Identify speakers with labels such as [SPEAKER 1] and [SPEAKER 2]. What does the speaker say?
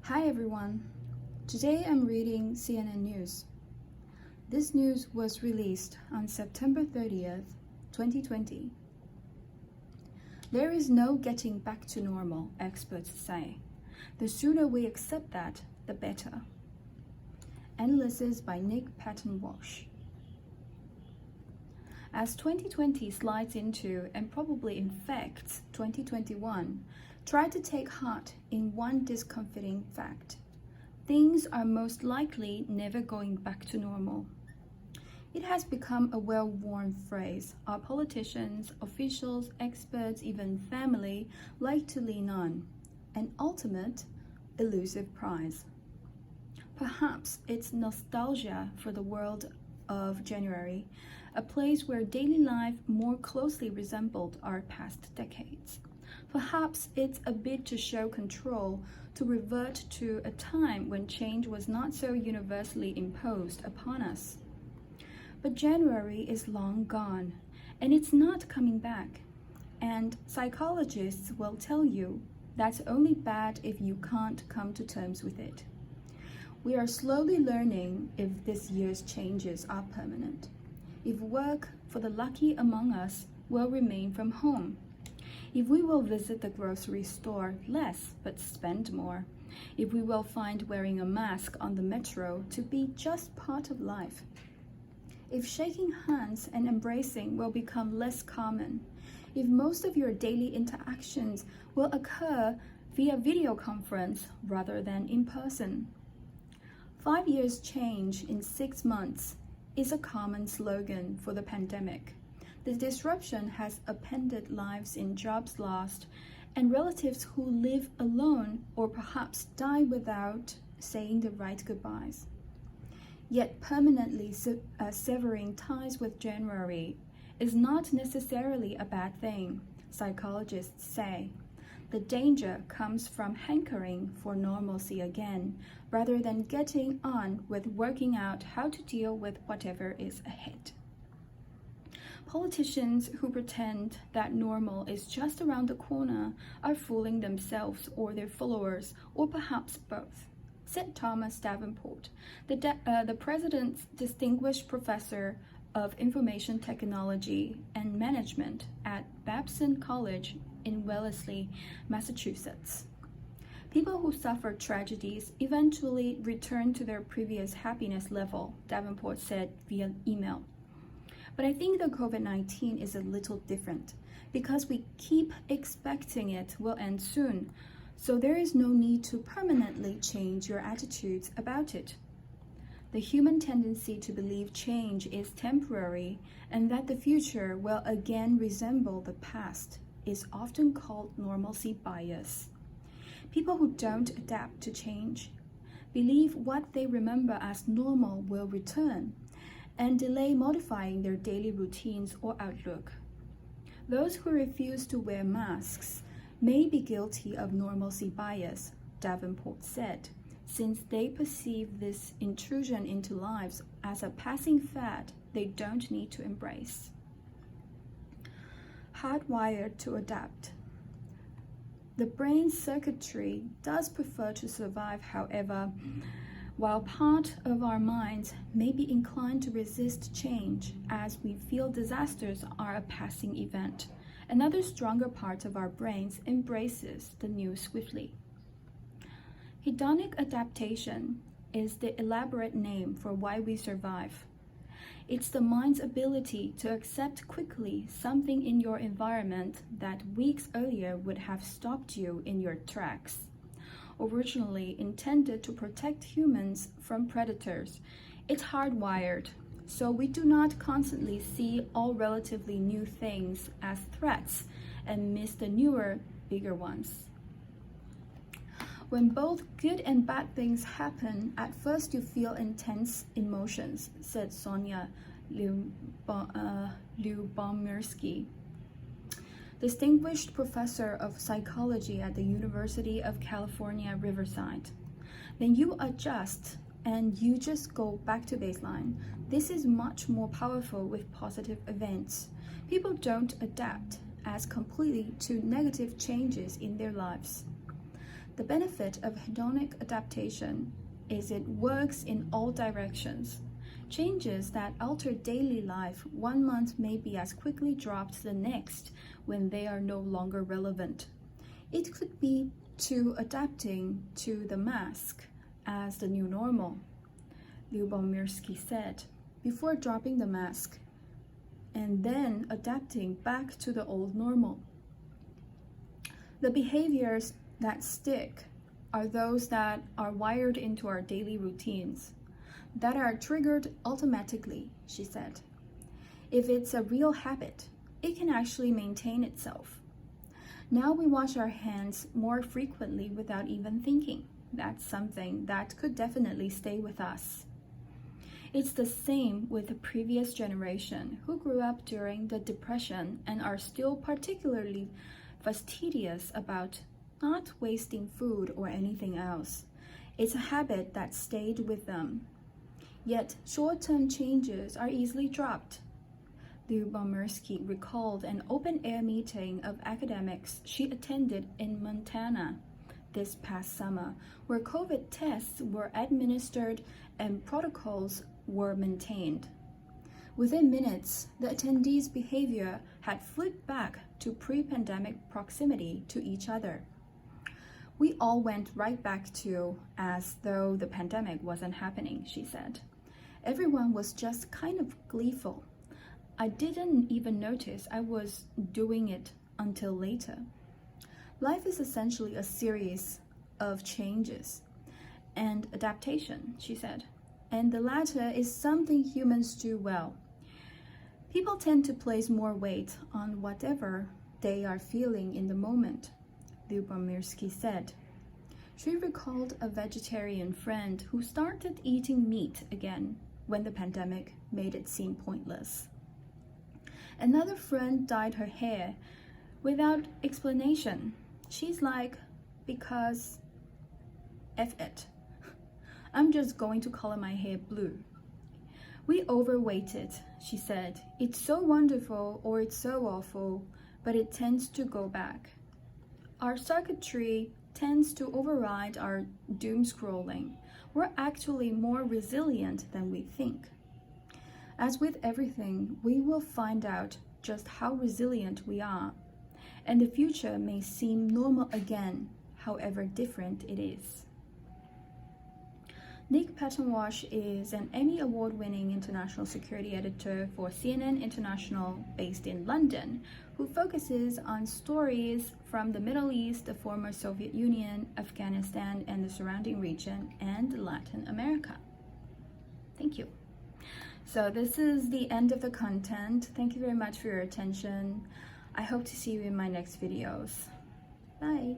[SPEAKER 1] Hi everyone. Today I'm reading CNN News. This news was released on September 30th, 2020. There is no getting back to normal, experts say. The sooner we accept that, the better. Analysis by Nick Patton-Walsh. As 2020 slides into and probably infects 2021, try to take heart in one discomforting fact. Things are most likely never going back to normal. It has become a well-worn phrase our politicians, officials, experts, even family like to lean on, an ultimate, elusive prize. Perhaps it's nostalgia for the world of January, a place where daily life more closely resembled our past decades. Perhaps it's a bit to show control, to revert to a time when change was not so universally imposed upon us. But January is long gone, and it's not coming back. And psychologists will tell you that's only bad if you can't come to terms with it. We are slowly learning if this year's changes are permanent. If work for the lucky among us will remain from home. If we will visit the grocery store less but spend more. If we will find wearing a mask on the metro to be just part of life. If shaking hands and embracing will become less common. If most of your daily interactions will occur via video conference rather than in person. 5 years change in 6 months is a common slogan for the pandemic. The disruption has upended lives in jobs lost and relatives who live alone or perhaps die without saying the right goodbyes. Yet permanently severing ties with January is not necessarily a bad thing, psychologists say. The danger comes from hankering for normalcy again, rather than getting on with working out how to deal with whatever is ahead. Politicians who pretend that normal is just around the corner are fooling themselves or their followers, or perhaps both, said Thomas Davenport, the president's distinguished professor of information technology and management at Babson College in Wellesley, Massachusetts. People who suffer tragedies eventually return to their previous happiness level, Davenport said via email. But I think the COVID-19 is a little different because we keep expecting it will end soon, so there is no need to permanently change your attitudes about it. The human tendency to believe change is temporary and that the future will again resemble the past is often called normalcy bias. People who don't adapt to change believe what they remember as normal will return and delay modifying their daily routines or outlook. Those who refuse to wear masks may be guilty of normalcy bias, Davenport said, since they perceive this intrusion into lives as a passing fad they don't need to embrace. Hardwired to adapt. The brain's circuitry does prefer to survive, however, while part of our minds may be inclined to resist change as we feel disasters are a passing event. Another stronger part of our brains embraces the new swiftly. Hedonic adaptation is the elaborate name for why we survive. It's the mind's ability to accept quickly something in your environment that weeks earlier would have stopped you in your tracks. Originally intended to protect humans from predators, it's hardwired, so we do not constantly see all relatively new things as threats and miss the newer, bigger ones. When both good and bad things happen, at first you feel intense emotions, said Sonia Lubomirsky, distinguished professor of psychology at the University of California, Riverside. Then you adjust and you just go back to baseline. This is much more powerful with positive events. People don't adapt as completely to negative changes in their lives. The benefit of hedonic adaptation is it works in all directions. Changes that alter daily life 1 month may be as quickly dropped the next when they are no longer relevant. It could be to adapting to the mask as the new normal, Lyubomirsky said, before dropping the mask and then adapting back to the old normal. The behaviors that stick are those that are wired into our daily routines, that are triggered automatically, she said. If it's a real habit, it can actually maintain itself. Now we wash our hands more frequently without even thinking. That's something that could definitely stay with us. It's the same with the previous generation who grew up during the Depression and are still particularly fastidious about not wasting food or anything else. It's a habit that stayed with them. Yet short-term changes are easily dropped. Lyubomirsky recalled an open-air meeting of academics she attended in Montana this past summer, where COVID tests were administered and protocols were maintained. Within minutes, the attendees' behavior had flipped back to pre-pandemic proximity to each other. We all went right back to as though the pandemic wasn't happening, she said. Everyone was just kind of gleeful. I didn't even notice I was doing it until later. Life is essentially a series of changes and adaptation, she said, and the latter is something humans do well. People tend to place more weight on whatever they are feeling in the moment, Lyubomirsky said. She recalled a vegetarian friend who started eating meat again when the pandemic made it seem pointless. Another friend dyed her hair without explanation. She's like, because F it. I'm just going to color my hair blue. We overweight it, she said. It's so wonderful or it's so awful, but it tends to go back. Our circuitry tends to override our doom scrolling. We're actually more resilient than we think. As with everything, we will find out just how resilient we are, and the future may seem normal again, however different it is. Nick Patonwash is an Emmy Award-winning international security editor for CNN International based in London, who focuses on stories from the Middle East, the former Soviet Union, Afghanistan, and the surrounding region, and Latin America. Thank you. So this is the end of the content. Thank you very much for your attention. I hope to see you in my next videos. Bye.